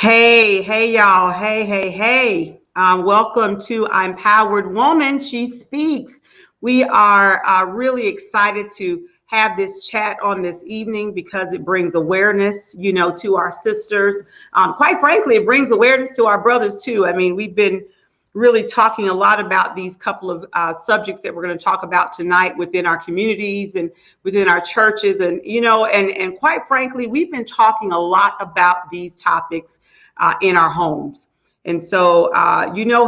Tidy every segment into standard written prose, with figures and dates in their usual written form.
Hey, y'all. Hey. Welcome to ImPowered Woman. She Speaks. We are really excited to have this chat on this evening because it brings awareness, to our sisters. Quite frankly, it brings awareness to our brothers too. I mean, we've been really talking a lot about these couple of subjects that we're going to talk about tonight within our communities and within our churches. And, and quite frankly, we've been talking a lot about these topics in our homes. And so,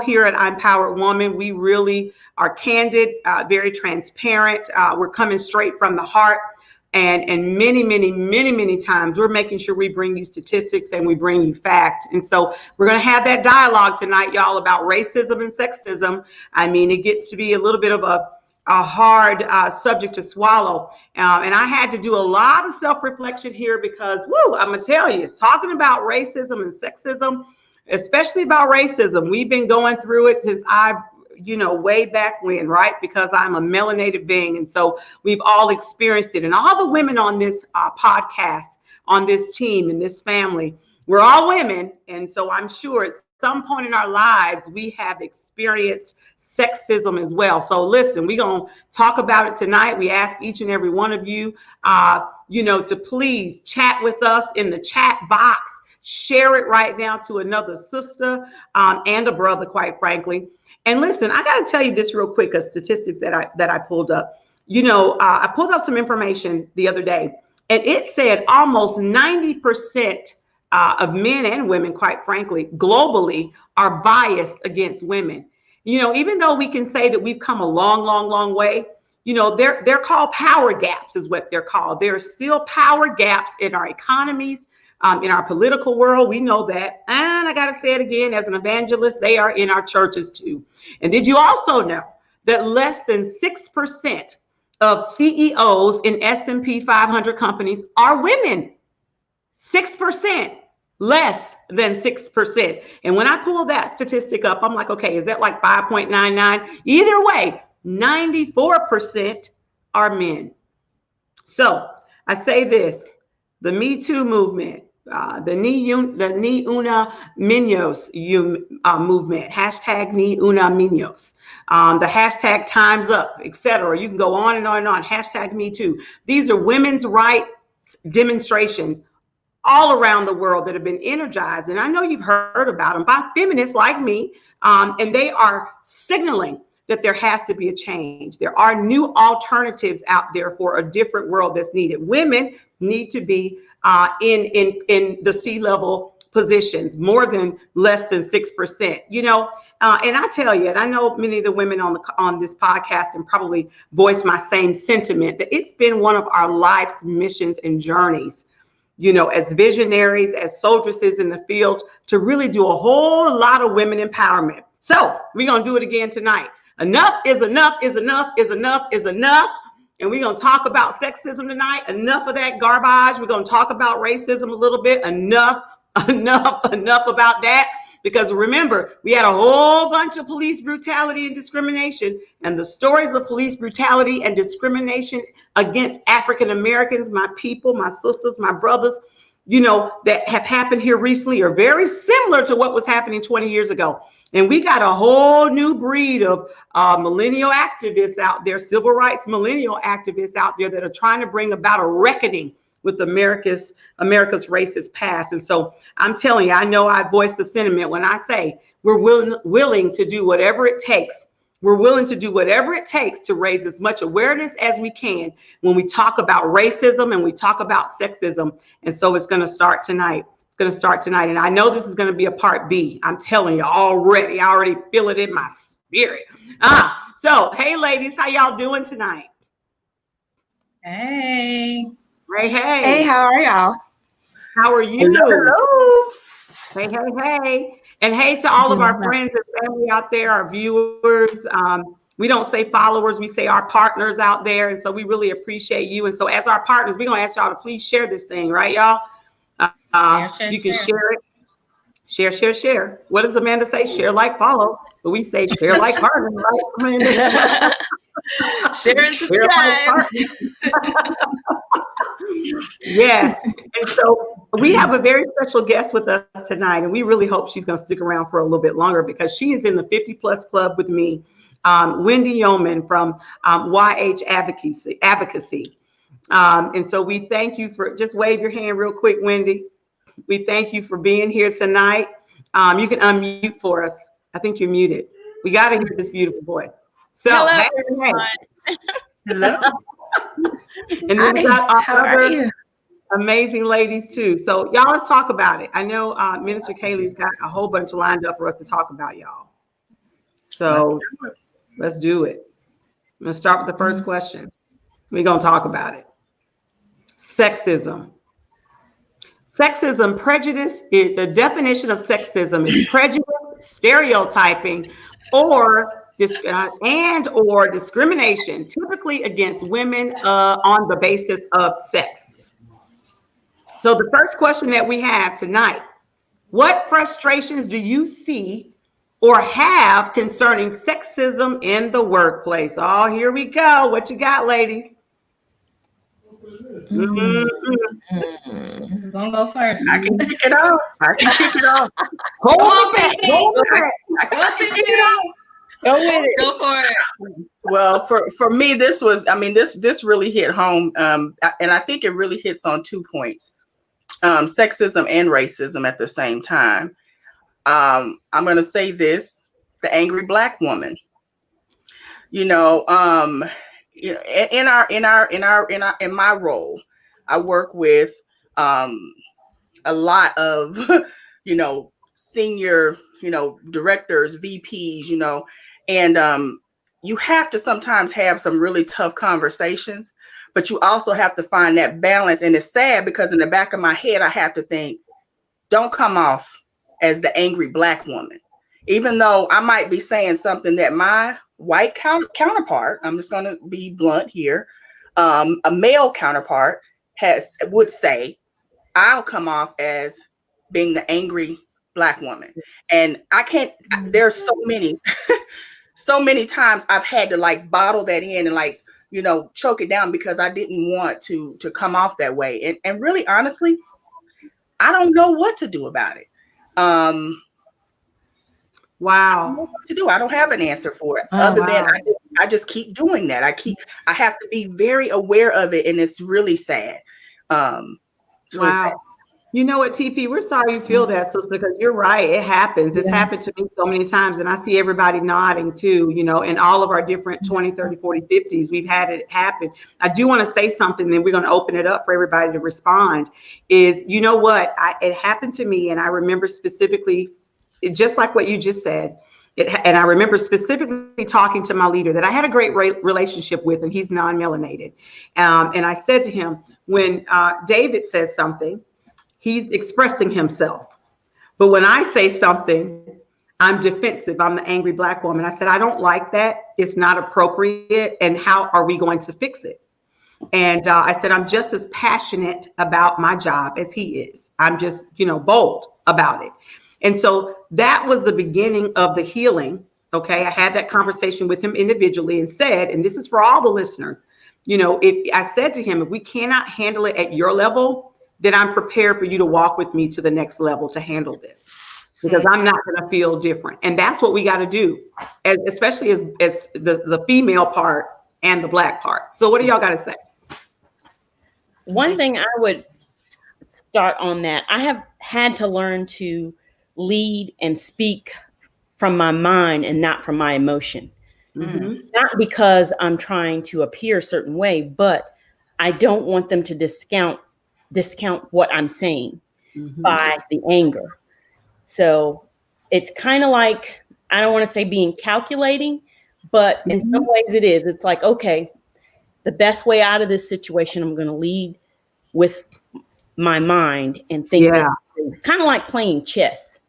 here at ImPowered Woman, we really are candid, very transparent. We're coming straight from the heart. And many times we're making sure we bring you statistics and we bring you fact. And so we're going to have that dialogue tonight, y'all, about racism and sexism. I mean, it gets to be a little bit of a hard subject to swallow. And I had to do a lot of self-reflection here because, I'm going to tell you, talking about racism and sexism, especially about racism, we've been going through it since way back when, right? Because I'm a melanated being. And so we've all experienced it. And all the women on this podcast, on this team, in this family, we're all women. And so I'm sure at some point in our lives, we have experienced sexism as well. So listen, we're going to talk about it tonight. We ask each and every one of you, to please chat with us in the chat box. Share it right now to another sister and a brother, quite frankly. And listen, I got to tell you this real quick, statistics that I pulled up. I pulled up some information the other day, and it said almost 90% of men and women, quite frankly, globally, are biased against women. Even though we can say that we've come a long way, they're called power gaps is what they're called. There are still power gaps in our economies. In our political world, we know that. And I got to say it again, as an evangelist, they are in our churches too. And did you also know that less than 6% of CEOs in S&P 500 companies are women? 6%, less than 6%. And when I pull that statistic up, I'm like, okay, is that like 5.99? Either way, 94% are men. So I say this, the Me Too movement, the Ni Una Menos movement, hashtag Ni Una Menos, the hashtag Time's Up, etc. You can go on and on, hashtag Me Too. These are women's rights demonstrations all around the world that have been energized. And I know you've heard about them by feminists like me, and they are signaling that there has to be a change. There are new alternatives out there for a different world that's needed. Women need to be in the C-level positions, more than less than 6%. And I tell you, and I know many of the women on this podcast can probably voice my same sentiment, that it's been one of our life's missions and journeys, as visionaries, as soldiers in the field, to really do a whole lot of women empowerment. So we're going to do it again tonight. Enough is enough is enough is enough is enough. And we're going to talk about sexism tonight. Enough of that garbage. We're going to talk about racism a little bit. Enough about that. Because remember, we had a whole bunch of police brutality and discrimination. And the stories of police brutality and discrimination against African Americans, my people, my sisters, my brothers, that have happened here recently are very similar to what was happening 20 years ago. And we got a whole new breed of millennial activists out there, civil rights millennial activists out there that are trying to bring about a reckoning with America's racist past. And so I'm telling you, I know I voiced the sentiment when I say we're willing to do whatever it takes. We're willing to do whatever it takes to raise as much awareness as we can when we talk about racism and we talk about sexism. And so it's going to start tonight. And I know this is going to be a part B. I'm telling you already. I already feel it in my spirit. So, hey, ladies, how y'all doing tonight? Hey. Hey, how are y'all? How are you? Hello. Hey. And hey to all of our friends and family out there, our viewers. We don't say followers, we say our partners out there. And so we really appreciate you. And so as our partners, we're going to ask y'all to please share this thing, right, y'all? You can share it. Share. What does Amanda say? Share, like, follow. But we say share, like, partner, right, Amanda? Share and subscribe. Yes. And so We have a very special guest with us tonight, and we really hope she's going to stick around for a little bit longer because she is in the 50 plus club with me. Wendy Yeoman from YH Advocacy. And so we thank you for, just wave your hand real quick, Wendy. We thank you for being here tonight. You can unmute for us. I think you're muted. We got to hear this beautiful voice. So, hello, hey, everyone. Hello. And then we got our other amazing ladies too. So y'all, let's talk about it. I know Minister Kaylee's got a whole bunch lined up for us to talk about, y'all. So let's do it. I'm gonna start with the first question. We're gonna talk about it. Sexism. Sexism, prejudice, the definition of sexism is prejudice, stereotyping, or discrimination, typically against women on the basis of sex. So the first question that we have tonight, what frustrations do you see or have concerning sexism in the workplace? Oh, here we go. What you got, ladies? Gonna go first. I can kick it off. Hold it. Go with it. Go for it. Well, for me, this really hit home. And I think it really hits on 2 points. Sexism and racism at the same time. I'm going to say this: the angry Black woman. In my role, I work with a lot of senior directors, VPs, and you have to sometimes have some really tough conversations. But you also have to find that balance. And it's sad because in the back of my head, I have to think, don't come off as the angry Black woman. Even though I might be saying something that my white counterpart, I'm just going to be blunt here, a male counterpart would say, I'll come off as being the angry Black woman. And I can't, there's so many times I've had to bottle that in and choke it down because I didn't want to come off that way. And really, honestly, I don't know what to do about it. Wow. I don't know what to do. I don't have an answer for it than I just keep doing that. I have to be very aware of it. And it's really sad. Really sad. You know what, TP, we're sorry you feel that, sister, because you're right. It happens. It's happened to me so many times. And I see everybody nodding too, in all of our different 20, 30, 40, 50s, we've had it happen. I do want to say something, then we're going to open it up for everybody to respond, is, you know what, it happened to me. And I remember specifically, just like what you just said, and I remember specifically talking to my leader that I had a great relationship with, and he's non-melanated. And I said to him, when David says something, he's expressing himself. But when I say something, I'm defensive. I'm the angry Black woman. I said, I don't like that. It's not appropriate. And how are we going to fix it? And I said, I'm just as passionate about my job as he is. I'm just, bold about it. And so that was the beginning of the healing. Okay. I had that conversation with him individually and said, and this is for all the listeners, if I said to him, if we cannot handle it at your level, then I'm prepared for you to walk with me to the next level to handle this, because I'm not going to feel different. And that's what we got to do, especially as the female part and the Black part. So what do y'all got to say? One thing I would start on that, I have had to learn to lead and speak from my mind and not from my emotion. Mm-hmm. Not because I'm trying to appear a certain way, but I don't want them to discount what I'm saying by the anger. So it's kind of like, I don't want to say being calculating, but in some ways it is. It's like, okay, the best way out of this situation, I'm going to lead with my mind and think, kind of like playing chess.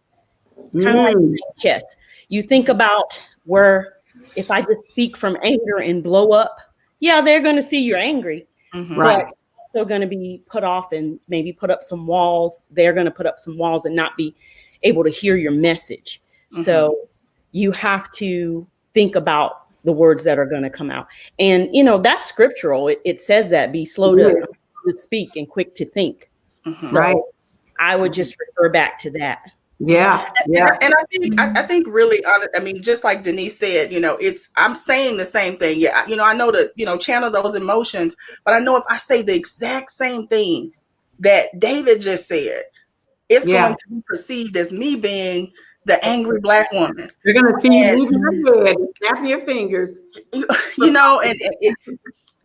You think about where if I just speak from anger and blow up, they're going to see you're angry. Right. But they're going to be put off and maybe put up some walls. They're going to put up some walls and not be able to hear your message. So you have to think about the words that are going to come out. And, that's scriptural. It says that be slow to speak and quick to think. So right. I would just refer back to that. Yeah. And I think really, I mean, just like Denise said, I'm saying the same thing. Yeah. I know to, channel those emotions, but I know if I say the exact same thing that David just said, it's going to be perceived as me being the angry Black woman. You're going to see you moving your head and snapping your fingers. And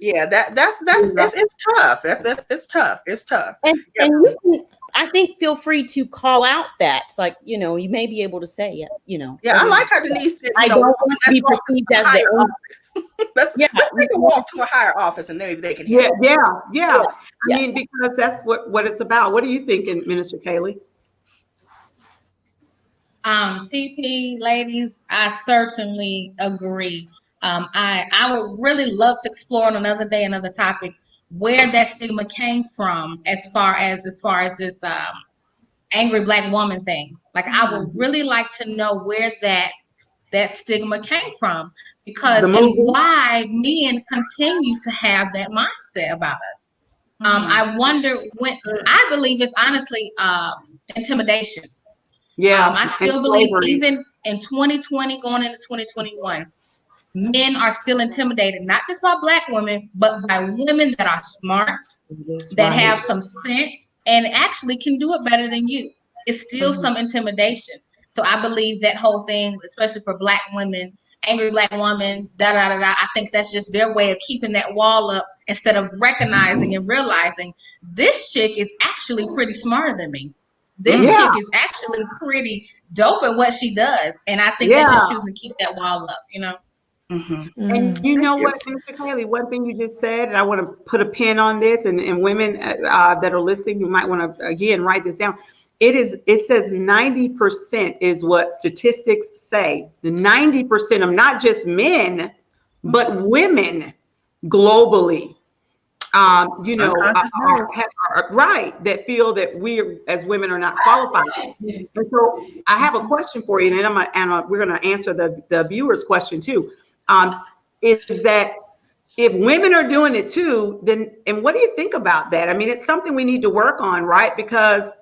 it's tough. It's tough. It's tough. And you can, I think, feel free to call out that. It's like, you may be able to say it, Yeah, I like how Denise said, I don't want to be perceived as the office. let's take a walk to a higher office and maybe they can hear. Yeah. I mean, because that's what it's about. What are you thinking, Minister Kaylee? TP ladies, I certainly agree. I would really love to explore on another day, another topic, where that stigma came from as far as this angry Black woman thing. Like, I would really like to know where that stigma came from, because and why men continue to have that mindset about us. I wonder I believe it's honestly intimidation. I still believe even in 2020 going into 2021, men are still intimidated, not just by Black women, but by women that are smart, that have some sense, and actually can do it better than you. It's still some intimidation. So I believe that whole thing, especially for Black women, angry Black woman, I think that's just their way of keeping that wall up, instead of recognizing and realizing this chick is actually pretty smarter than me. This chick is actually pretty dope at what she does. And I think that just choosing to keep that wall up, And you know what, Mr. Kaylee, one thing you just said, and I want to put a pin on this, and women that are listening, you might want to, again, write this down. It says 90% is what statistics say. The 90% of not just men, but women globally, are right, that feel that we as women are not qualified. And so I have a question for you, and we're going to answer the viewers' question too. Is that if women are doing it too, then, and what do you think about that? I mean, it's something we need to work on, right? Because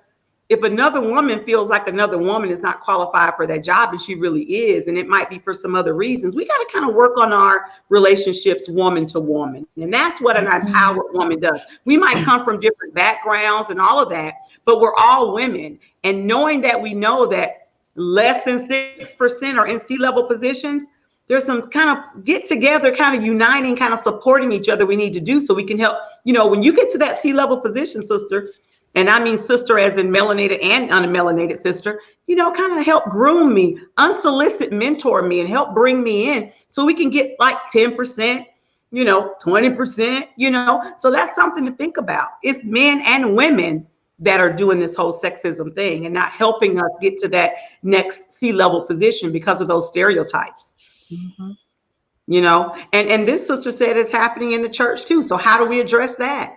if another woman feels like another woman is not qualified for that job, and she really is, and it might be for some other reasons, we got to kind of work on our relationships woman to woman. And that's what an empowered woman does. We might come from different backgrounds and all of that, but we're all women. And knowing that we know that less than 6% are in C-level positions, there's some kind of get together, kind of uniting, kind of supporting each other we need to do so we can help. When you get to that C-level position, sister, and I mean sister as in melanated and unmelanated sister, kind of help groom me, unsolicited mentor me, and help bring me in so we can get like 10%, 20%, so that's something to think about. It's men and women that are doing this whole sexism thing and not helping us get to that next C-level position because of those stereotypes. And this sister said it's happening in the church too. So how do we address that?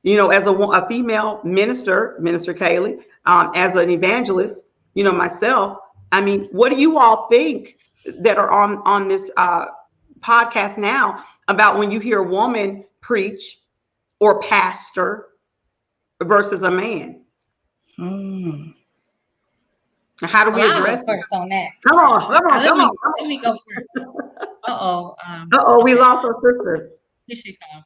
As a female minister, Minister Kaylee, as an evangelist, myself, I mean, what do you all think that are on this podcast now about when you hear a woman preach or pastor versus a man? How do we address first on that? Come on. Let me go first. We lost our sister. Here she comes.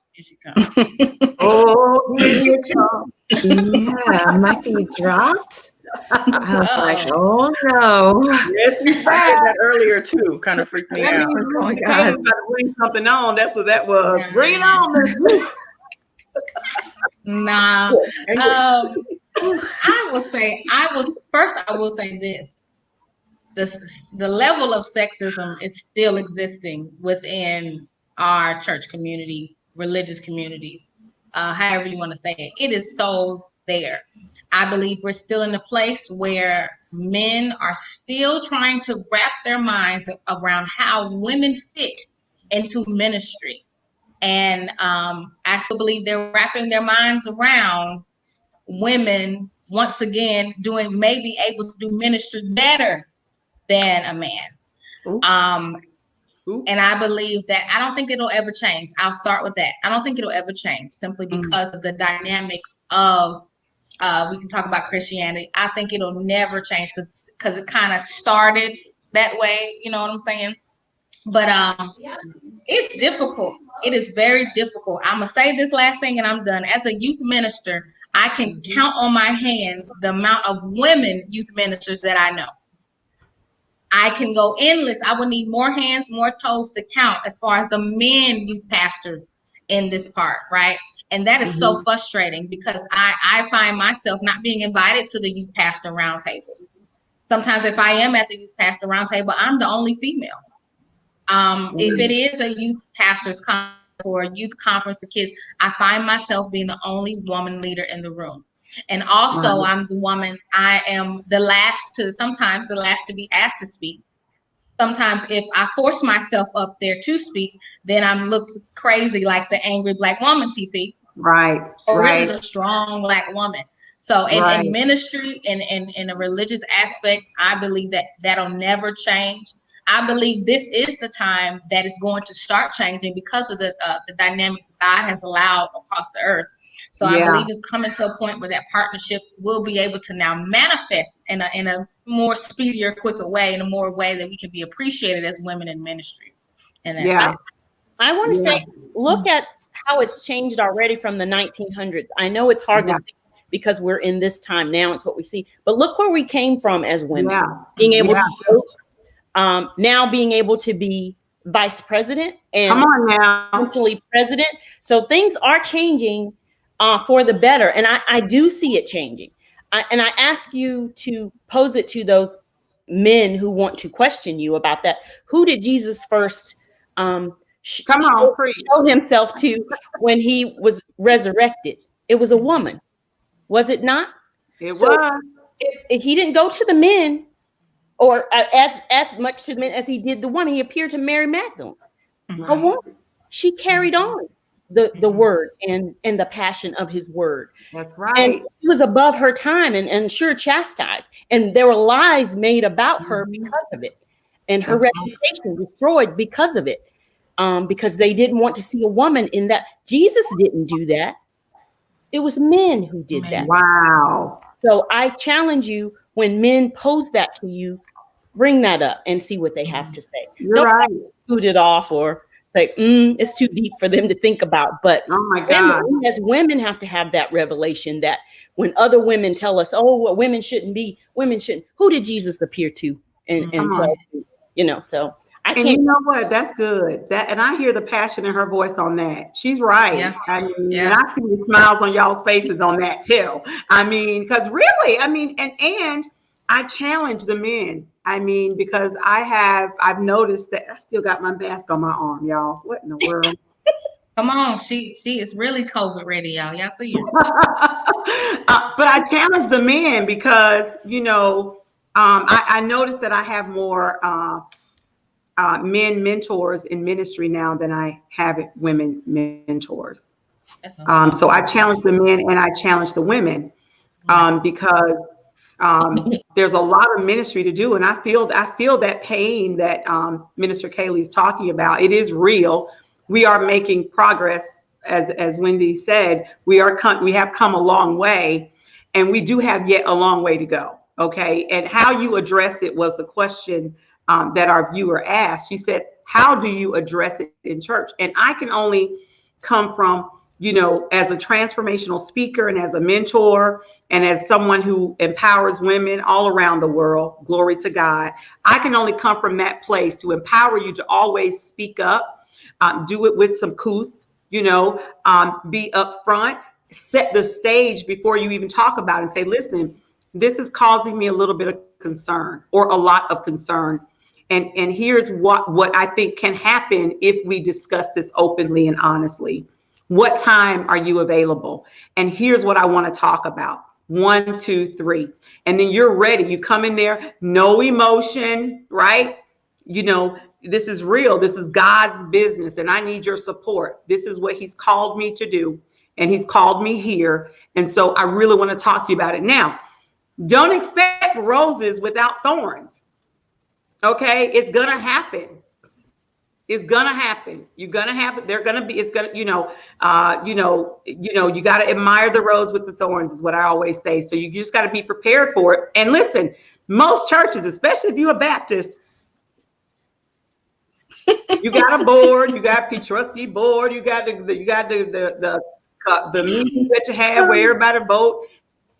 Oh, here she comes. Yeah, my feet dropped. I was like, oh no. Yes, I did that earlier too. Kind of freaked me out. Oh my God. Bring something on. That's what that was. Bring it on. Nah. I will say this. The level of sexism is still existing within our church community, religious communities, however you want to say it. It is so there. I believe we're still in a place where men are still trying to wrap their minds around how women fit into ministry. And I still believe they're wrapping their minds around women, once again, maybe able to do ministry better than a man. And I believe that I don't think it'll ever change. I'll start with that. I don't think it'll ever change simply because of the dynamics of We can talk about Christianity. I think it'll never change because it kind of started that way. You know what I'm saying? But it's difficult. It is very difficult. I'm gonna say this last thing and I'm done. As a youth minister, I can count on my hands the amount of women youth ministers that I know. I can go endless. I would need more hands, more toes to count as far as the men youth pastors in this part, right? And that is so frustrating because I find myself not being invited to the youth pastor roundtables. Sometimes if I am at the youth pastor roundtable, I'm the only female. If it is a youth pastor's conference or a youth conference for kids, I find myself being the only woman leader in the room. And also, I'm the woman, I am sometimes the last to be asked to speak. Sometimes if I force myself up there to speak, then I'm looked crazy like the angry Black woman, TP. Right. Or right. really the strong Black woman. So in ministry and in a religious aspect, I believe that that'll never change. I believe this is the time that is going to start changing because of the dynamics God has allowed across the earth. So I believe it's coming to a point where that partnership will be able to now manifest in a more speedier, quicker way, in a more way that we can be appreciated as women in ministry. And that's it. I want to say, look at how it's changed already from the 1900s. I know it's hard to see because we're in this time now. It's what we see. But look where we came from as women. Being able to vote, now being able to be vice president and eventually president. So things are changing for the better. And I do see it changing. And I ask you to pose it to those men who want to question you about that. Who did Jesus first show himself to when he was resurrected? It was a woman. Was it not? It was. If he didn't go to the men, or as much to the men as he did the woman, he appeared to Mary Magdalene. A woman. She carried on the word and the passion of his word. That's right. And she was above her time and sure chastised. And there were lies made about her because of it. And her reputation destroyed because of it. Because they didn't want to see a woman in that. Jesus didn't do that. It was men who did that. Wow. So I challenge you, when men pose that to you, bring that up and see what they have to say. You're right. Scoot it off or say, it's too deep for them to think about. But oh my God, we as women have to have that revelation that when other women tell us, oh, well, women shouldn't. Who did Jesus appear to and tell you? So I can't. You know what? That's good. And I hear the passion in her voice on that. She's right. Yeah. I mean, and I see the smiles on y'all's faces on that too. I mean, because really, I mean, and I challenge the men. I mean, because I've noticed that I still got my mask on my arm, y'all. What in the world? Come on, she is really COVID ready, y'all. Y'all see her. But I challenge the men because I noticed that I have more men mentors in ministry now than I have women mentors. So I challenge the men and I challenge the women because there's a lot of ministry to do, and I feel that pain that Minister Kaylee is talking about. It is real. We are making progress, as Wendy said. We have come a long way, and we do have yet a long way to go. Okay, and how you address it was the question that our viewer asked. She said, "How do you address it in church?" And I can only come from, as a transformational speaker and as a mentor and as someone who empowers women all around the world. Glory to God. I can only come from that place to empower you to always speak up, do it with some couth, be upfront, set the stage before you even talk about it and say, listen, this is causing me a little bit of concern or a lot of concern. And here's what I think can happen if we discuss this openly and honestly. What time are you available? And here's what I want to talk about. 1, 2, 3. And then you're ready. You come in there, no emotion, right? This is real. This is God's business. And I need your support. This is what he's called me to do. And he's called me here. And so I really want to talk to you about it. Now, don't expect roses without thorns. Okay, it's going to happen. It's gonna happen. You're gonna have it. They're gonna be. It's gonna. You got to admire the rose with the thorns, is what I always say. So you just got to be prepared for it. And listen, most churches, especially if you're a Baptist, you got a board. You got a trustee board. You got the meetings that you have where everybody vote.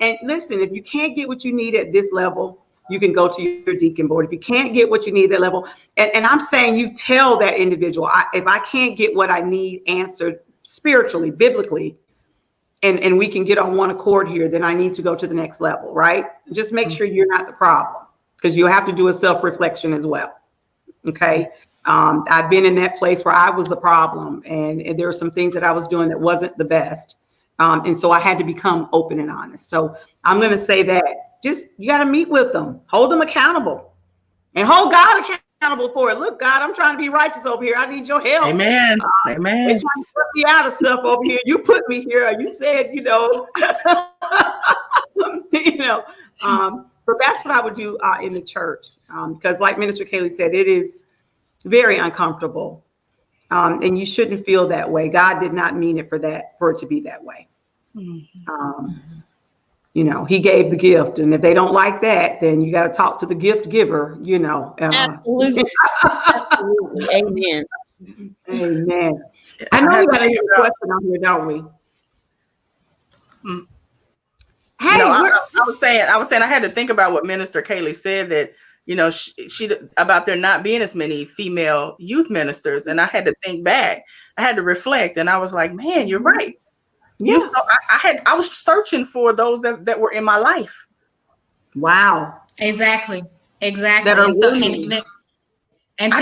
And listen, if you can't get what you need at this level, you can go to your deacon board. If you can't get what you need at that level, and I'm saying you tell that individual, if I can't get what I need answered spiritually, biblically, and we can get on one accord here, then I need to go to the next level, right? Just make sure you're not the problem, because you'll have to do a self-reflection as well, okay? I've been in that place where I was the problem, and there were some things that I was doing that wasn't the best. And so I had to become open and honest. So I'm going to say that just, you got to meet with them, hold them accountable, and hold God accountable for it. Look, God, I'm trying to be righteous over here. I need your help. Amen. Amen. They're trying to put me out of stuff over here. You put me here. You said, so that's what I would do in the church. Because like Minister Kaylee said, it is very uncomfortable. And you shouldn't feel that way. God did not mean it for it to be that way. He gave the gift, and if they don't like that, then you got to talk to the gift giver, Absolutely. Absolutely. Amen. Amen. I know we got a question on here, don't we? Hey, I was saying I had to think about what Minister Kaylee said, that she about there not being as many female youth ministers, and I had to think back. I had to reflect, and I was like, man, you're right. Yeah. I was searching for those that were in my life. Wow. Exactly. That are and I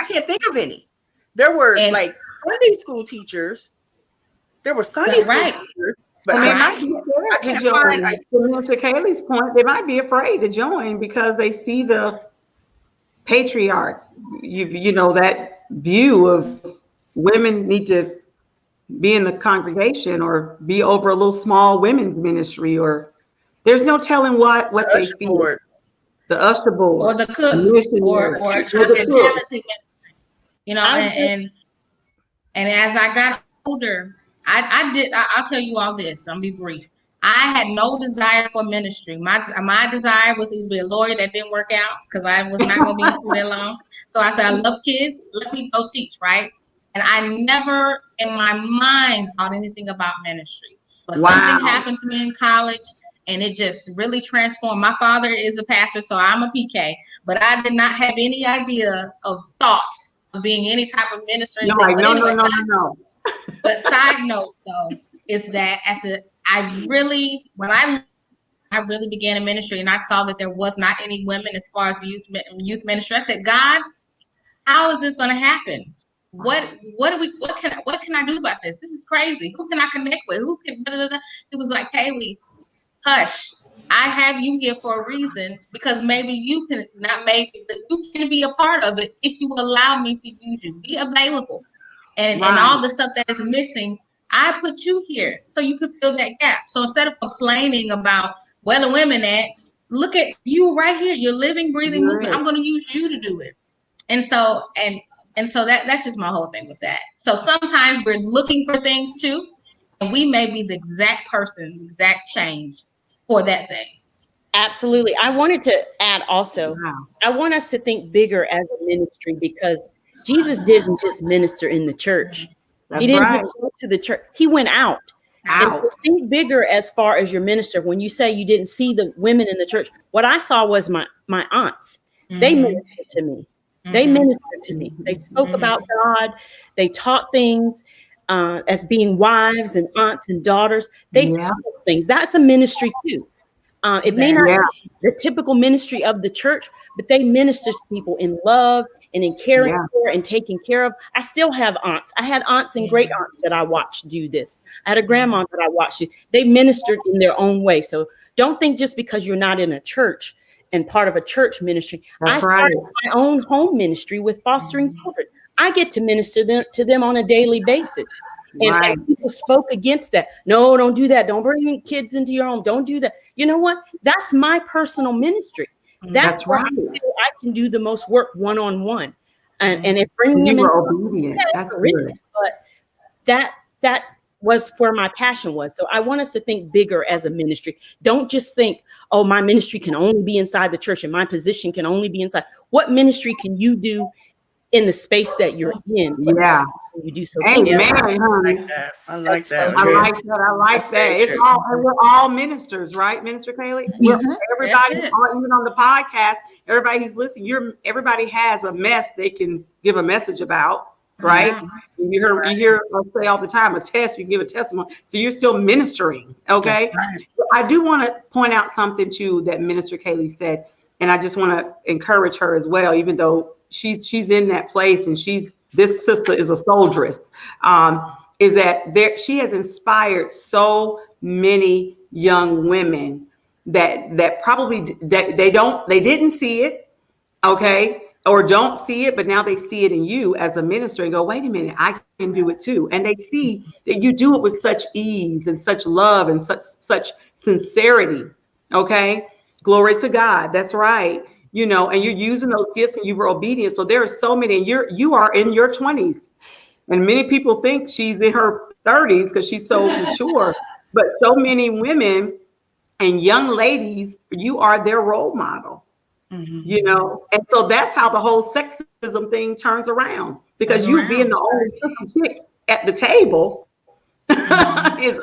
can't think of any. There were like Sunday school teachers. There were Sunday school teachers. But they might be afraid to join. To Minister Kaylee's point, they might be afraid to join because they see the patriarch, that view of women need to be in the congregation or be over a little small women's ministry, or there's no telling what they feel. The usher board, or the cooks, or the and as I got older, I'll tell you all this. I'll be brief. I had no desire for ministry. My desire was either be a lawyer. That didn't work out because I was not going to be in school that long. So I said, I love kids. Let me go teach, right? And I never in my mind thought anything about ministry. But something happened to me in college, and it just really transformed. My father is a pastor, so I'm a PK. But I did not have any idea of thoughts of being any type of minister. No. But side note though is that when I really began in ministry, and I saw that there was not any women as far as youth ministry, I said, God, how is this going to happen? What can I do about this? This is crazy. Who can I connect with? Who can? It was like, Kaylee, hush. I have you here for a reason, because maybe you can but you can be a part of it if you allow me to use you. Be available. And all the stuff that is missing, I put you here so you can fill that gap. So instead of complaining about where the women at, look at you right here. You're living, breathing, moving. I'm going to use you to do it. And so that's just my whole thing with that. So sometimes we're looking for things too, and we may be the exact person, exact change for that thing. Absolutely. I wanted to add also, I want us to think bigger as a ministry, because Jesus didn't just minister in the church. He didn't just go to the church. He went out. And think bigger as far as your minister. When you say you didn't see the women in the church, what I saw was my aunts. Mm-hmm. They ministered to me. Mm-hmm. They ministered to me. They spoke about God. They taught things as being wives and aunts and daughters. They taught us things. That's a ministry too. It may not be the typical ministry of the church, but they minister to people in love and in caring for and taking care of. I still have aunts. I had aunts and great aunts that I watched do this. I had a grandma that I watched. They ministered in their own way. So don't think just because you're not in a church and part of a church ministry. I started my own home ministry with fostering children. I get to minister to them on a daily basis. And people spoke against that. No, don't do that. Don't bring kids into your home. Don't do that. You know what? That's my personal ministry. That's where I feel I can do the most work one-on-one. and if bringing You them were in, obedient. That's horrific, good. but that was where my passion was. So I want us to think bigger as a ministry. Don't just think, oh, my ministry can only be inside the church and my position can only be inside. What ministry can you do in the space that you're in? Yeah. You do so. Amen. I like that. I like That's that. so true. I like that. I like That's that. very It's true. all, and we're all ministers, right, Minister Kaylee? We're everybody, That's it. even on the podcast, everybody who's listening, everybody has a mess they can give a message about, right? Yeah. You hear us say all the time, a test, you can give a testimony. So you're still ministering, okay? I do want to point out something too that Minister Kaylee said, and I just want to encourage her as well, even though she's in that place and this sister is a soldieress. Is that she has inspired so many young women that probably they didn't see it, okay, or don't see it, but now they see it in you as a minister and go, wait a minute, I can do it too. And they see that you do it with such ease and such love and such sincerity. Okay, glory to God. That's right. And you're using those gifts and you were obedient. So there are so many, and you are in your 20s. And many people think she's in her 30s because she's so mature. But so many women and young ladies, you are their role model. And so that's how the whole sexism thing turns around, because you being the only chick at the table is,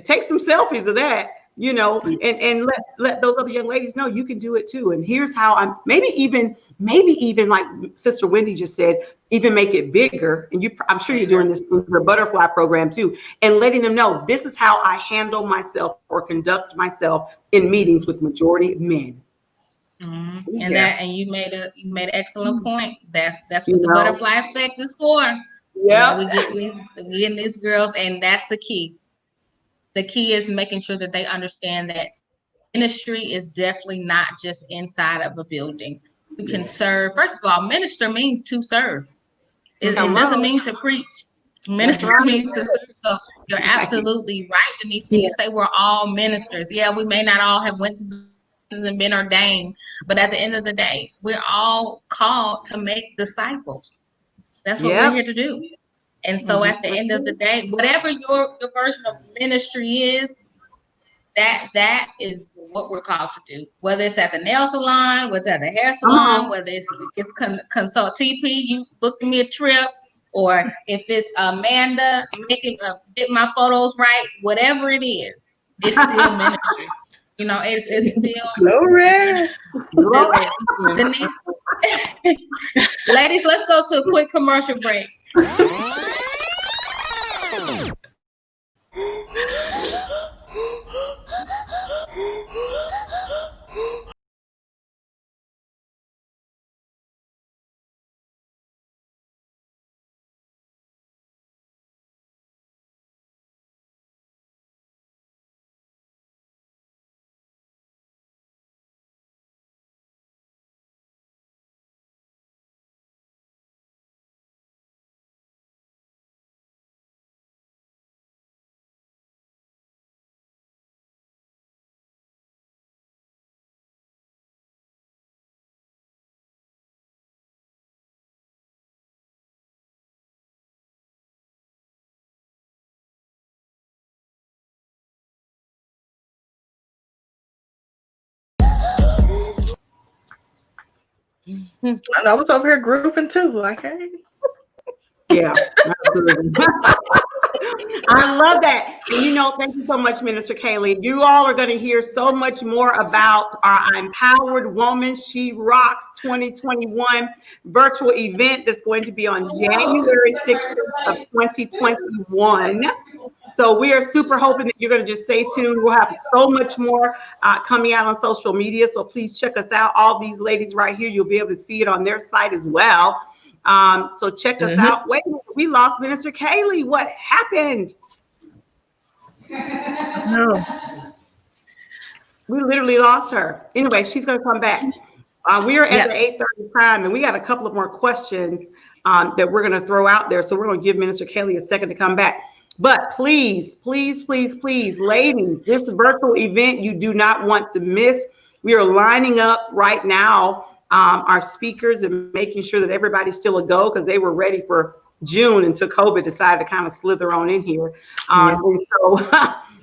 take some selfies of that, and let those other young ladies know you can do it too. And here's how I'm maybe even like Sister Wendy just said, even make it bigger. And I'm sure you're doing this with your butterfly program too, and letting them know this is how I handle myself or conduct myself in meetings with majority of men. And you made an excellent point. That's what the butterfly effect is for. Yeah, we getting these girls, and that's the key. The key is making sure that they understand that ministry is definitely not just inside of a building. You can serve. First of all, minister means to serve. It doesn't mean to preach. Minister means to serve. So you're absolutely right, Denise, when you say we're all ministers. Yeah, we may not all have went to and been ordained, but at the end of the day, we're all called to make disciples. That's what we're here to do. And so at the end of the day, whatever your version of ministry is, that is what we're called to do. Whether it's at the nail salon, whether it's at the hair salon, whether it's consult TP, you booking me a trip, or if it's Amanda making get my photos right, whatever it is, it's still ministry. It's still Glory. Ladies, let's go to a quick commercial break. And I was over here grooving too, like, hey. Yeah, absolutely. I love that. And thank you so much, Minister Kaylee. You all are going to hear so much more about our Empowered Woman She Rocks 2021 virtual event that's going to be on January 6th of 2021. So we are super hoping that you're going to just stay tuned. We'll have so much more coming out on social media. So please check us out. All these ladies right here, you'll be able to see it on their site as well. So check us out. Wait a minute, we lost Minister Kaylee. What happened? No. We literally lost her. Anyway, she's going to come back. We are at the 8:30 time, and we got a couple of more questions that we're going to throw out there. So we're going to give Minister Kaylee a second to come back. But please, please, please, please, ladies, this virtual event you do not want to miss. We are lining up right now our speakers and making sure that everybody's still a go, because they were ready for June until COVID decided to kind of slither on in here. And so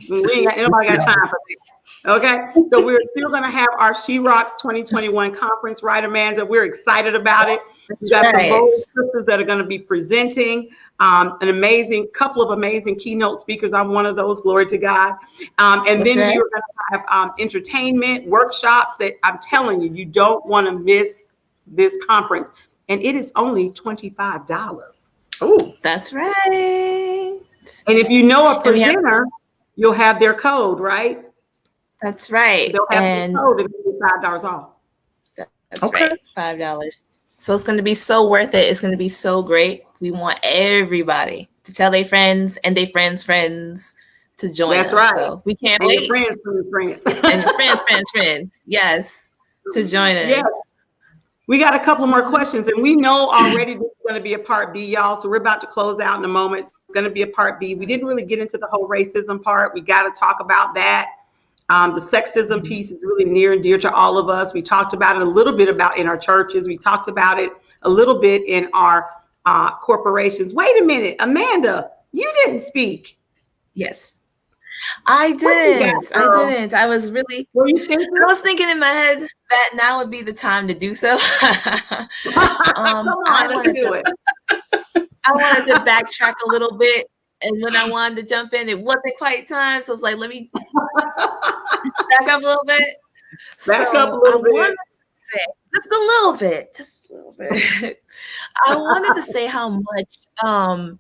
nobody got time for this. Okay, so we're still going to have our She Rocks 2021 conference, right, Amanda? We're excited about it. We've got some bold sisters that are going to be presenting, an couple of amazing keynote speakers. I'm one of those, glory to God. And then we're going to have entertainment, workshops that I'm telling you, you don't want to miss this conference. And it is only $25. Oh, that's right. And if you know a presenter, you'll have their code, right? That's right. They'll have their code and it'll be $5 off. That's right. $5. So it's going to be so worth it. It's going to be so great. We want everybody to tell their friends and their friends' friends to join us. That's right. So we can't wait. Your friends. And your friends. Yes, to join us. Yes. We got a couple more questions, and we know already this is going to be a part B, y'all. So we're about to close out in a moment. It's going to be a part B. We didn't really get into the whole racism part. We got to talk about that. The sexism piece is really near and dear to all of us. We talked about it a little bit in our churches. We talked about it a little bit in our corporations. Wait a minute, Amanda, you didn't speak. Yes, I didn't. I was thinking in my head that now would be the time to do so. I wanted to backtrack a little bit. And when I wanted to jump in, it wasn't quite time. So I was like, let me back up a little bit. Wanted to say, just a little bit. I wanted to say how much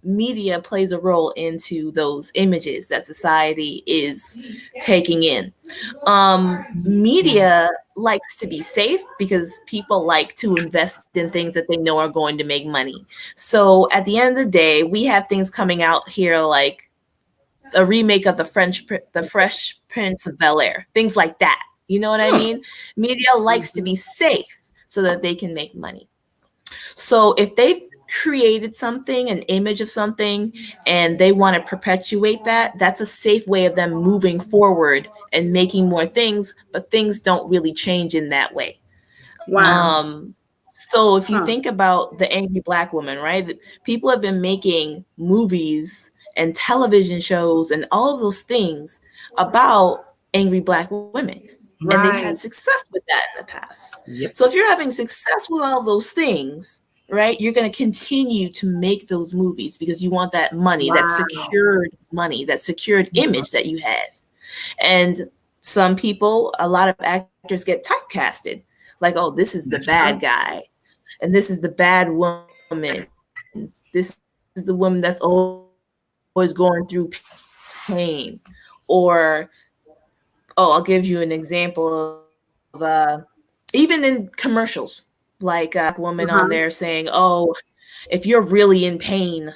media plays a role into those images that society is taking in. Media likes to be safe because people like to invest in things that they know are going to make money. So at the end of the day, we have things coming out here like a remake of the Fresh Prince of Bel-Air, things like that. You know what I mean? Media likes to be safe so that they can make money. So if they've created something, an image of something, and they want to perpetuate that, that's a safe way of them moving forward and making more things, but things don't really change in that way. Wow. So if you think about the angry Black woman, right? People have been making movies and television shows and all of those things about angry Black women. Right. And they've had success with that in the past. Yep. So if you're having success with all of those things, right, you're going to continue to make those movies because you want that money, that secured money, that secured image that you have. And some people, a lot of actors get typecasted. Like, oh, this is the bad guy. And this is the bad woman. This is the woman that's always going through pain. Or, I'll give you an example of even in commercials, like a woman on there saying, oh, if you're really in pain,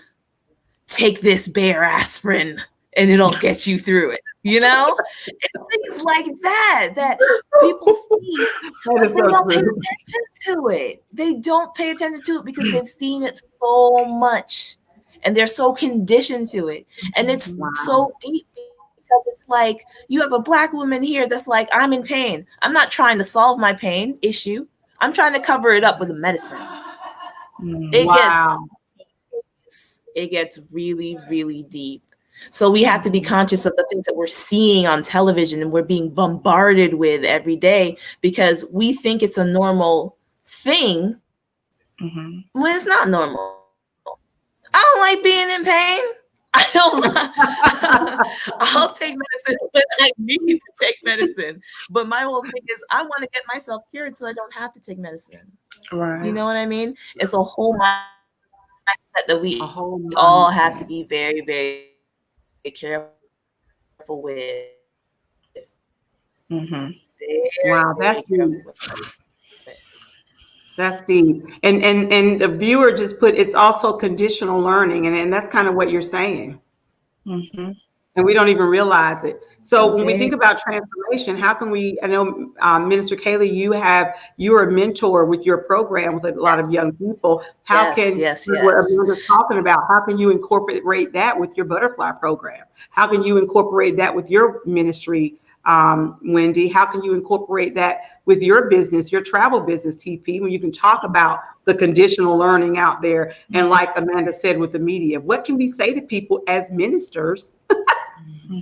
take this Bayer aspirin and it'll get you through it. You know, things like that people see, but they don't pay attention to it. They don't pay attention to it because they've seen it so much and they're so conditioned to it. And it's so deep because it's like you have a Black woman here that's like, I'm in pain. I'm not trying to solve my pain issue. I'm trying to cover it up with a medicine. It gets really, really deep. So we have to be conscious of the things that we're seeing on television and we're being bombarded with every day because we think it's a normal thing when it's not normal. I don't like being in pain. I'll take medicine when I need to take medicine. But my whole thing is I want to get myself cured so I don't have to take medicine. Right. You know what I mean? It's a whole mindset that we all have to be very, very careful with. Wow, that's deep. That's deep. And the viewer just put, it's also conditional learning, and that's kind of what you're saying. And we don't even realize it. So when we think about transformation, how can we, I know Minister Kaylee, you're a mentor with your program with a lot of young people. How can what Amanda's talking about, how can you incorporate that with your butterfly program? How can you incorporate that with your ministry Wendy? How can you incorporate that with your business, your travel business, TP, when you can talk about the conditional learning out there? And like Amanda said, with the media, what can we say to people as ministers,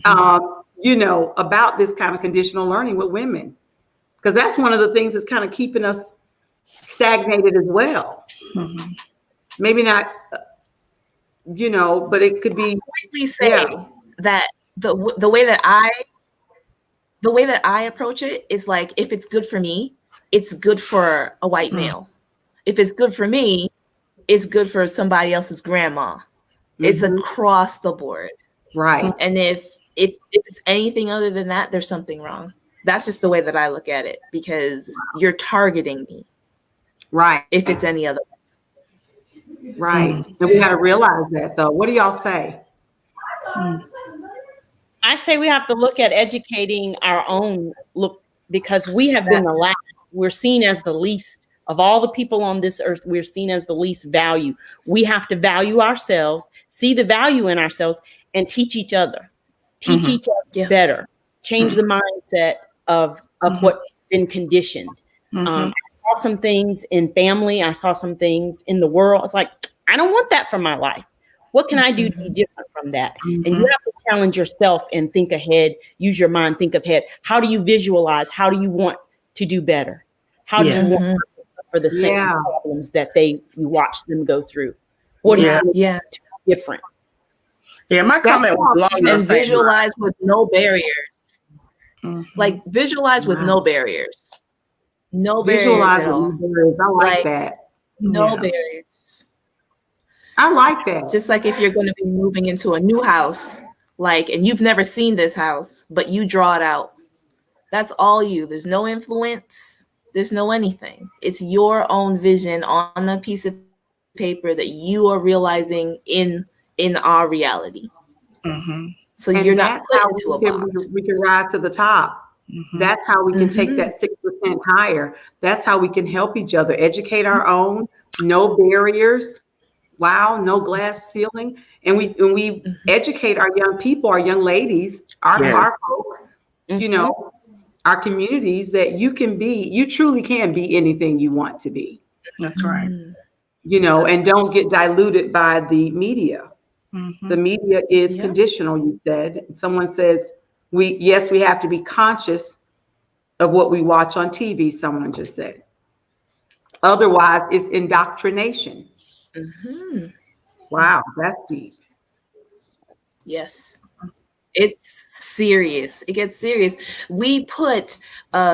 about this kind of conditional learning with women? Because that's one of the things that's kind of keeping us stagnated as well. Maybe not, but it could be. Quickly say that the way that I approach it is like, if it's good for me, it's good for a white male. If it's good for me, it's good for somebody else's grandma. It's across the board. Right. And if it's anything other than that, there's something wrong. That's just the way that I look at it, because you're targeting me. Right. If it's any other way. Right. And we got to realize that, though. What do y'all say? I say we have to look at educating our own look, because we have been the last. We're seen as the least of all the people on this earth. We're seen as the least value. We have to value ourselves, see the value in ourselves, and teach each other. Teach each other better. Change the mindset of what's been conditioned. I saw some things in family. I saw some things in the world. It's like, I don't want that for my life. What can I do to be different from that? And you have to challenge yourself and think ahead. Use your mind, think ahead. How do you visualize? How do you want to do better? How do you want for the same problems that you watch them go through? What do you do different? Yeah, my comment was long and visualize with no barriers. Like visualize with no barriers. No Visualize barriers at all. I like that. No barriers. I like that. Just like if you're going to be moving into a new house, and you've never seen this house, but you draw it out. That's all you. There's no influence. There's no anything. It's your own vision on a piece of paper that you are realizing in our reality. So and you're not put into a box. We can rise to the top. That's how we can take that 6% higher. That's how we can help each other, educate our own, no barriers. Wow, no glass ceiling. And we educate our young people, our young ladies, our folk, our communities, that you truly can be anything you want to be. That's right. And don't get diluted by the media. The media is conditional, you said. Someone says, we have to be conscious of what we watch on TV, someone just said. Otherwise, it's indoctrination. Wow, that's deep. Yes. It's serious. It gets serious. We put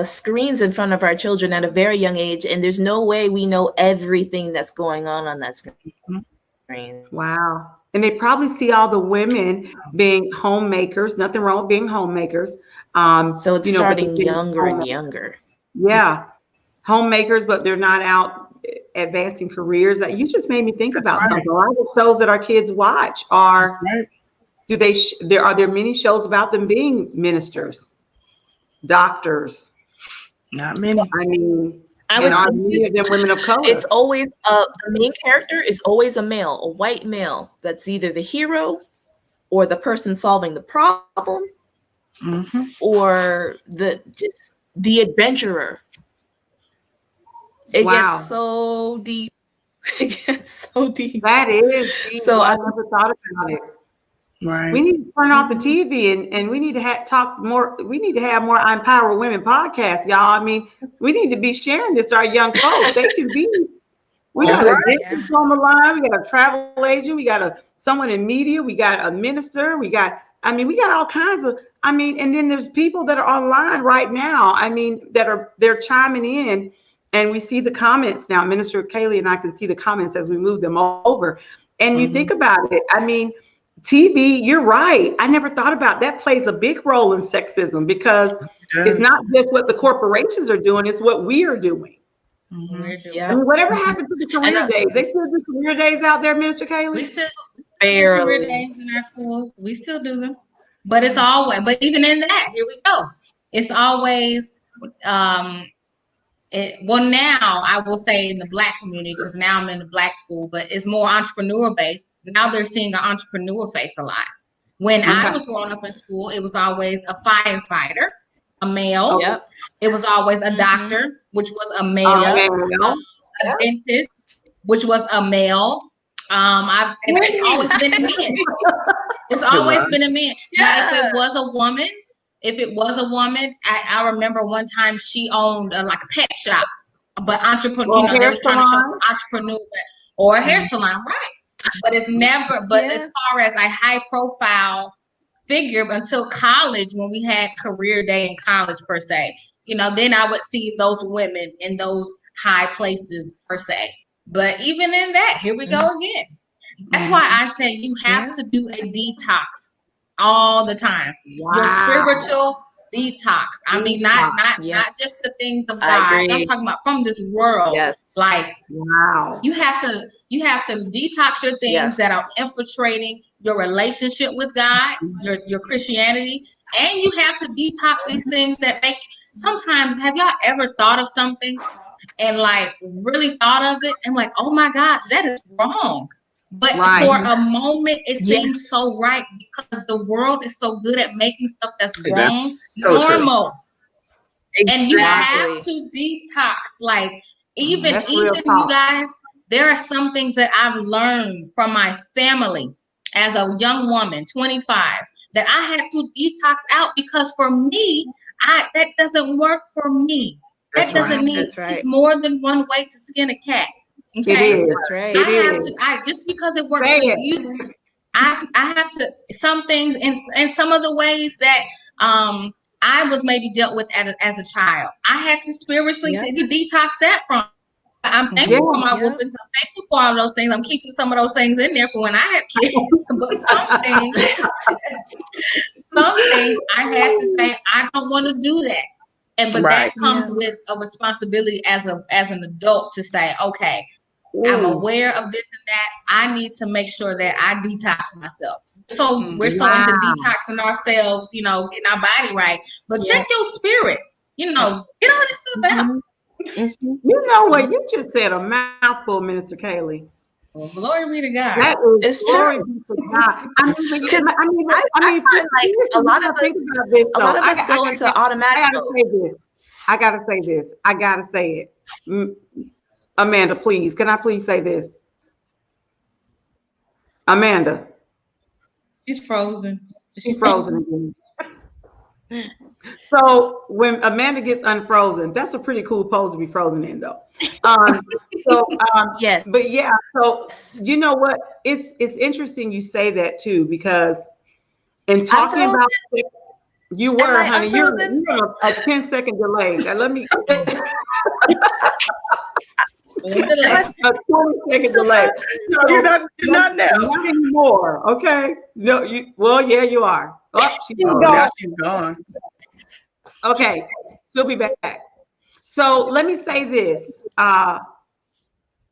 screens in front of our children at a very young age, and there's no way we know everything that's going on that screen. Wow. And they probably see all the women being homemakers. Nothing wrong with being homemakers. So it's starting younger and younger. Yeah. Homemakers, but they're not out advancing careers. You just made me think about something. A lot of the shows that our kids watch are, are there many shows about them being ministers, doctors? Not many. I mean, are many of them women of color? It's always the main character is always a male, a white male. That's either the hero or the person solving the problem, or the adventurer. It gets so deep. It gets so deep. That is deep. So I never thought about it. Right. We need to turn off the TV and we need to talk more. We need to have more ImPowered Women podcasts, y'all. I mean, we need to be sharing this to our young folks. They can be. We got a dentist on the line. We got a travel agent. We got someone in media. We got a minister. We got all kinds of. And then there's people that are online right now. They're chiming in. And we see the comments now. Minister Kaylee and I can see the comments as we move them over. And you think about it. TV, you're right. I never thought about that. Plays a big role in sexism, because it's not just what the corporations are doing, it's what we are doing. Whatever happened to the career days? They still do career days out there, Minister Kaylee? We still do career days in our schools. We still do them. But it's always, even in that, here we go. It's always, now I will say in the Black community, because now I'm in the Black school, but it's more entrepreneur based. Now they're seeing an entrepreneur face a lot. When I was growing up in school, it was always a firefighter a male. Yep. It was always a doctor, which was a male. A dentist, which was a male. It's always been a man. It's always been a man. Now, if it was a woman, I remember one time she owned like a pet shop, but entrepreneur, they was trying to show entrepreneur or a hair salon, right? But it's never. But as far as a high profile figure, until college, when we had career day in college per se, then I would see those women in those high places per se. But even in that, here we go again. That's why I say you have to do a detox all the time. Your spiritual detox. I mean, not just the things of God. I'm talking about from this world. Yes. Like, you have to detox your things that are infiltrating your relationship with God, your Christianity, and you have to detox these things that make. Sometimes, have y'all ever thought of something and like really thought of it and like, oh my gosh, that is wrong. But for a moment, it seems so right because the world is so good at making stuff that's wrong normal. Exactly. And you have to detox. Like even you guys, there are some things that I've learned from my family as a young woman, 25, that I had to detox out because for me, that doesn't work for me. That doesn't need. It's more than one way to skin a cat. Okay? It is. That's right. I just because it works for you, I have to some things and some of the ways that I was maybe dealt with as a child. I had to spiritually detox that from. I'm thankful for my whoopings. I'm thankful for all those things. I'm keeping some of those things in there for when I have kids. But some things I had to say I don't want to do that. But that comes with a responsibility as an adult to say, okay, I'm aware of this and that. I need to make sure that I detox myself. So we're so into detoxing ourselves, getting our body right. But check your spirit. Get all this stuff out. You know what? You just said a mouthful, Minister Kaylee. Well, glory be to God. That is glory be to God. I mean, like a lot of us go into automatic. I gotta say this. I gotta say it. Amanda, please. Can I please say this? Amanda. She's frozen. She's frozen again. So when Amanda gets unfrozen, that's a pretty cool pose to be frozen in, though. Yes. But yeah, so you know what? It's interesting you say that too, because in talking about you were, honey, you're a 10-second delay. Now, let me. A 20-second delay. No, you're not now. Not anymore. Okay. No, you. Well, yeah, you are. Oh, she's gone. Now she's gone. Okay, she'll be back. So let me say this. I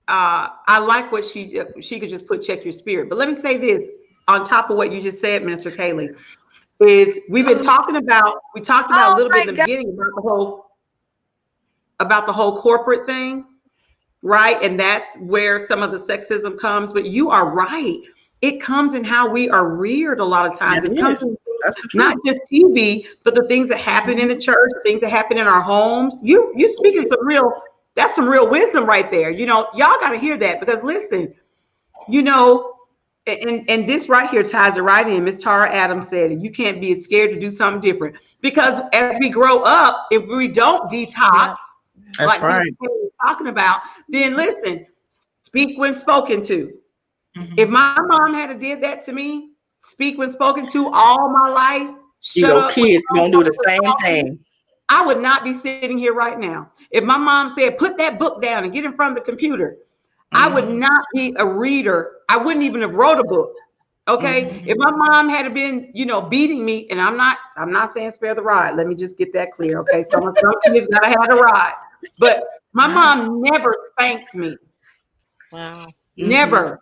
like what she could just put check your spirit. But let me say this on top of what you just said, Minister Kaylee, is we talked about a little bit in the beginning about the whole corporate thing, right? And that's where some of the sexism comes. But you are right. It comes in how we are reared a lot of times. It comes in not just TV, but the things that happen in the church, things that happen in our homes. You speaking that's some real wisdom right there. Y'all got to hear that because listen, and this right here ties it right in. Miss Tara Adams said, you can't be scared to do something different because as we grow up, if we don't detox, that's right. We're talking about, then listen, speak when spoken to. If my mom had did that to me, speak when spoken to all my life, your kids gonna do the same thing. I would not be sitting here right now. If my mom said, put that book down and get in front of the computer, I would not be a reader. I wouldn't even have wrote a book. Okay. If my mom had been, beating me, and I'm not saying spare the rod. Let me just get that clear. Okay. Some kids gotta have a rod. But my mom never spanked me. Wow. Never.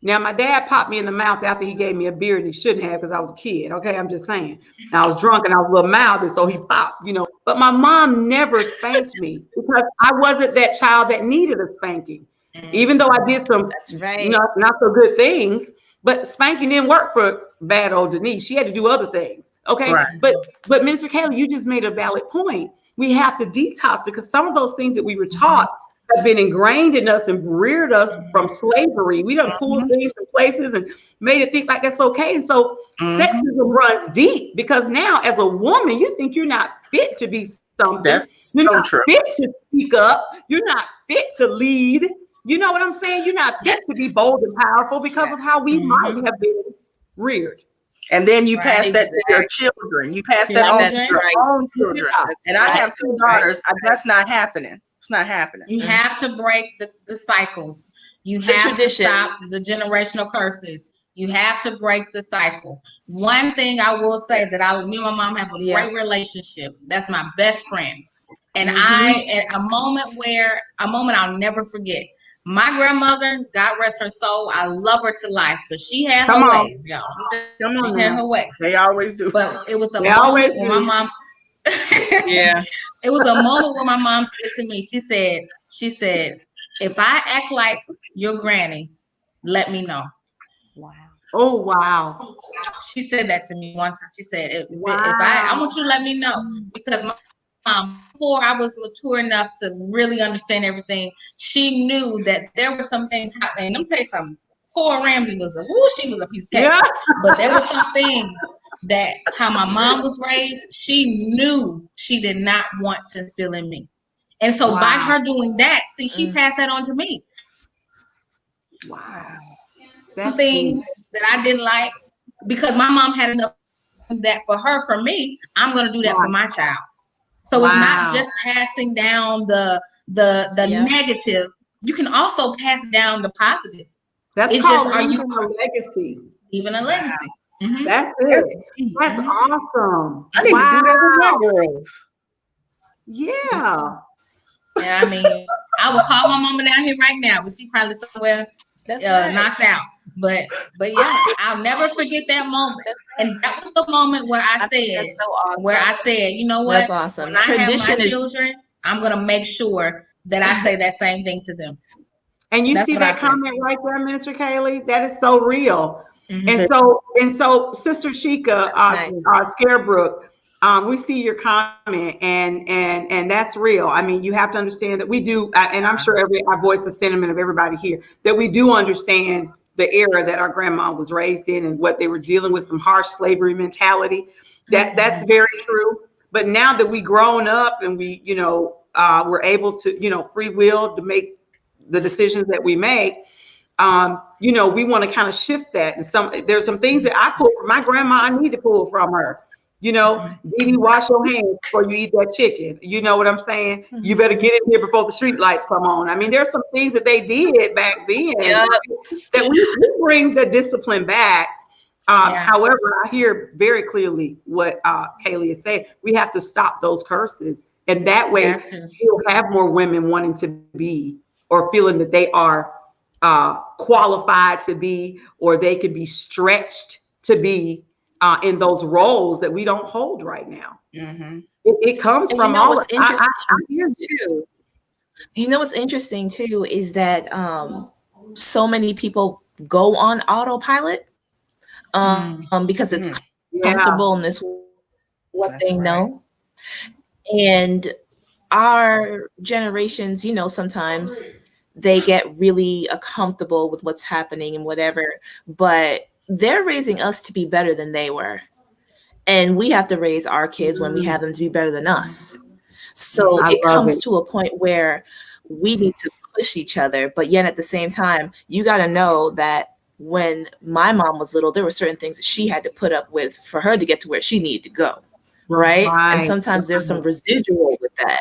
Now, my dad popped me in the mouth after he gave me a beer, and he shouldn't have because I was a kid. Okay, I'm just saying. And I was drunk and I was a little mouthy, so he popped, But my mom never spanked me because I wasn't that child that needed a spanking. Even though I did some not so good things, but spanking didn't work for bad old Denise. She had to do other things. Okay. Right. But Minister Kaylee, you just made a valid point. We have to detox because some of those things that we were taught have been ingrained in us and reared us from slavery. We done pulled things from places and made it think like that's okay. And so sexism runs deep because now as a woman, you think you're not fit to be something. That's You're so not true. fit to speak up. You're not fit to lead. You know what I'm saying? You're not fit to be bold and powerful because of how we might have been reared. And then you pass that to Exactly. your children. You pass that on to your own children. And I have 2 daughters. That's not happening. It's not happening. You have to break the cycles. You The have to tradition. stop the generational curses. You have to break the cycles. One thing I will say that me and my mom have a great relationship. That's my best friend. And at a moment I'll never forget. My grandmother, God rest her soul, I love her to life, but she had her ways, y'all. She had her ways. They always do. But it was a moment when my mom Yeah. It was a moment where my mom said to me, she said, if I act like your granny, let me know. Wow. Oh, wow. She said that to me one time. She said, if I want you to let me know, because my mom, before I was mature enough to really understand everything, she knew that there were some things happening. And let me tell you something. Poor Ramsey she was a piece of cake. Yeah. But there were some things that how my mom was raised, she knew she did not want to instill in me. And so by her doing that, see, she passed that on to me. Wow. Some things that I didn't like, because my mom had enough that for her, for me, I'm going to do that for my child. So it's not just passing down the negative. You can also pass down the positive. That's it's called just, are you a legacy. Even a legacy. Mm-hmm. That's it. That's awesome. I need to do that with my girls. Yeah. Yeah, I mean, I would call my mama down here right now, but she probably somewhere knocked out. But yeah, I'll never forget that moment. And that was the moment where I said, you know what? That's awesome. When I have my children, I'm gonna make sure that I say that same thing to them. And you see that comment right there, Minister Kaylee? That is so real. And so Sister Sheikah, Scarebrook, we see your comment, and that's real. I mean, you have to understand that we do, and I'm sure I voice the sentiment of everybody here, that we do understand the era that our grandma was raised in and what they were dealing with, some harsh slavery mentality. That's very true. But now that we grown up and we, we're able to, free will to make the decisions that we make, we want to kind of shift that. And there's some things that I pull from my grandma, I need to pull from her. Dee, wash your hands before you eat that chicken. You know what I'm saying? You better get in here before the street lights come on. I mean, there's some things that they did back then that we bring the discipline back. However, I hear very clearly what Kaylee is saying. We have to stop those curses. And that way you'll have more women wanting to be or feeling that they are qualified to be, or they can be stretched to be in those roles that we don't hold right now. Mm-hmm. It comes from all. What's interesting too. You know what's interesting too is that so many people go on autopilot because it's comfortable in this what they know, and our generations, sometimes they get really comfortable with what's happening and whatever, but they're raising us to be better than they were. And we have to raise our kids when we have them to be better than us. So it comes to a point where we need to push each other. But yet at the same time, you got to know that when my mom was little, there were certain things that she had to put up with for her to get to where she needed to go. Right. And sometimes there's some residual with that,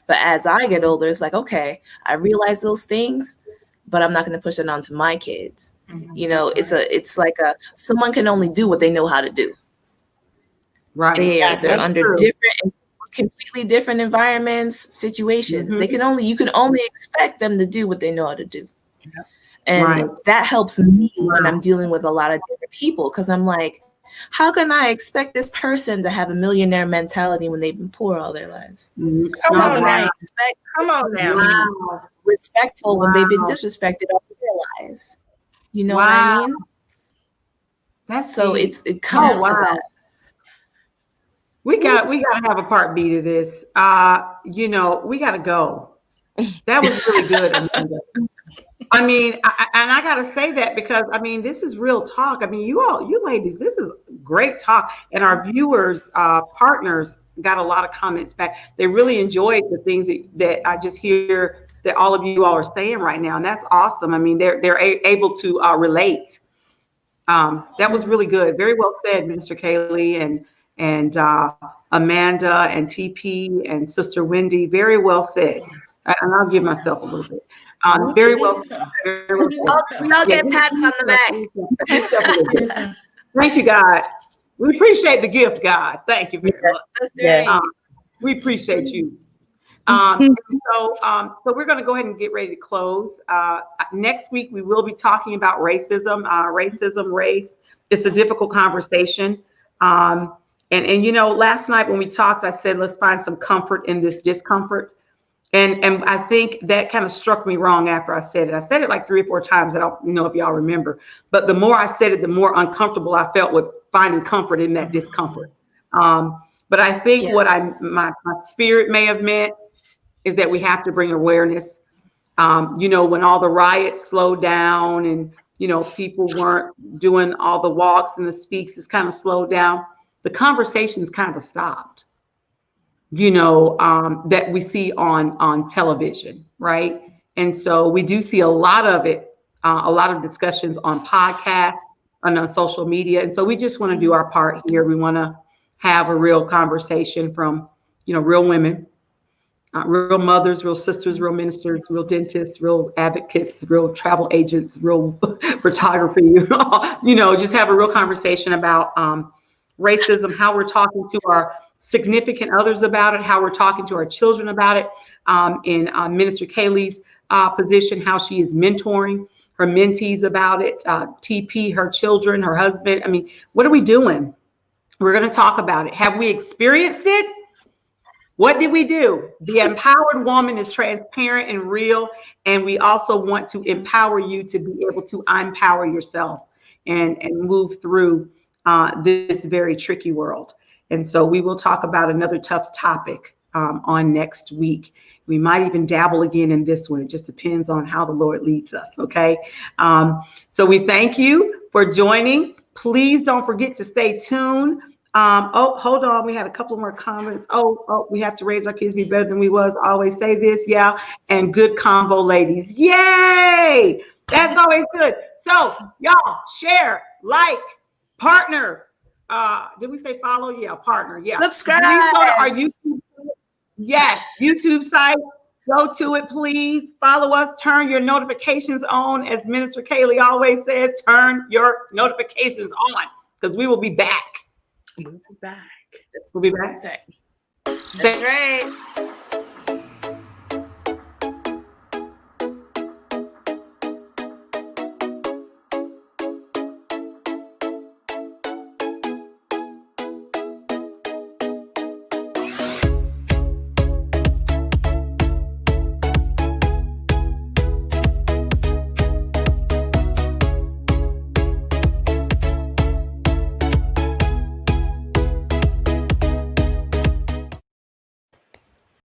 but as I get older, it's like, okay, I realize those things, but I'm not going to push it on to my kids. It's like someone can only do what they know how to do. Right. They're under completely different environments, situations. You can only expect them to do what they know how to do. And that helps me when I'm dealing with a lot of different people, because I'm like, how can I expect this person to have a millionaire mentality when they've been poor all their lives? Come on now. Respectful when they've been disrespected all their lives. You know what I mean? That's so deep. it comes to that. We got to have a part B to this. You know, we got to go. That was really good, Amanda. I mean, I got to say that because I mean, this is real talk. I mean, you ladies, this is great talk, and our viewers, partners, got a lot of comments back. They really enjoyed the things that I just hear that all of you all are saying right now, and that's awesome. I mean, they're able to relate. That was really good. Very well said, Minister Kaylee and Amanda and TP and Sister Wendy. Very well said. And I'll give myself a little bit. Very well said. Very well said. We all get pats on the back. Thank you, God. We appreciate the gift, God. Thank you very much. That's We appreciate you. So we're going to go ahead and get ready to close. Next week, we will be talking about racism, race. It's a difficult conversation. And you know, last night when we talked, I said, let's find some comfort in this discomfort. And I think that kind of struck me wrong after I said it. I said it like 3 or 4 times. I don't know if y'all remember, but the more I said it, the more uncomfortable I felt with finding comfort in that discomfort. But I think what my spirit may have meant is that we have to bring awareness. You know, when all the riots slowed down and, you know, people weren't doing all the walks and the speaks, it's kind of slowed down. The conversations kind of stopped, you know, that we see on television, right? And so we do see a lot of it, a lot of discussions on podcasts and on social media. And so we just want to do our part here. We want to have a real conversation from, you know, real women, real mothers, real sisters, real ministers, real dentists, real advocates, real travel agents, real photography, you know, just have a real conversation about racism, how we're talking to our significant others about it, how we're talking to our children about it. In Minister Kaylee's position, how she is mentoring her mentees about it, TP, her children, her husband. I mean, what are we doing? We're going to talk about it. Have we experienced it? What did we do? The empowered woman is transparent and real. And we also want to empower you to be able to empower yourself and move through this very tricky world. And so we will talk about another tough topic on next week. We might even dabble again in this one. It just depends on how the Lord leads us. Okay. So we thank you for joining. Please don't forget to stay tuned. Oh, hold on. We had a couple more comments. Oh, we have to raise our kids, be better than we was. I always say this. Yeah. And good convo, ladies. Yay. That's always good. So y'all share, like, partner. Did we say follow? Yeah. Partner. Yeah. Subscribe. Please go to our YouTube. Yes. YouTube site. Go to it, please. Follow us. Turn your notifications on. As Minister Kaylee always says, turn your notifications on because we will be back. We'll be back. We'll be back. That's right.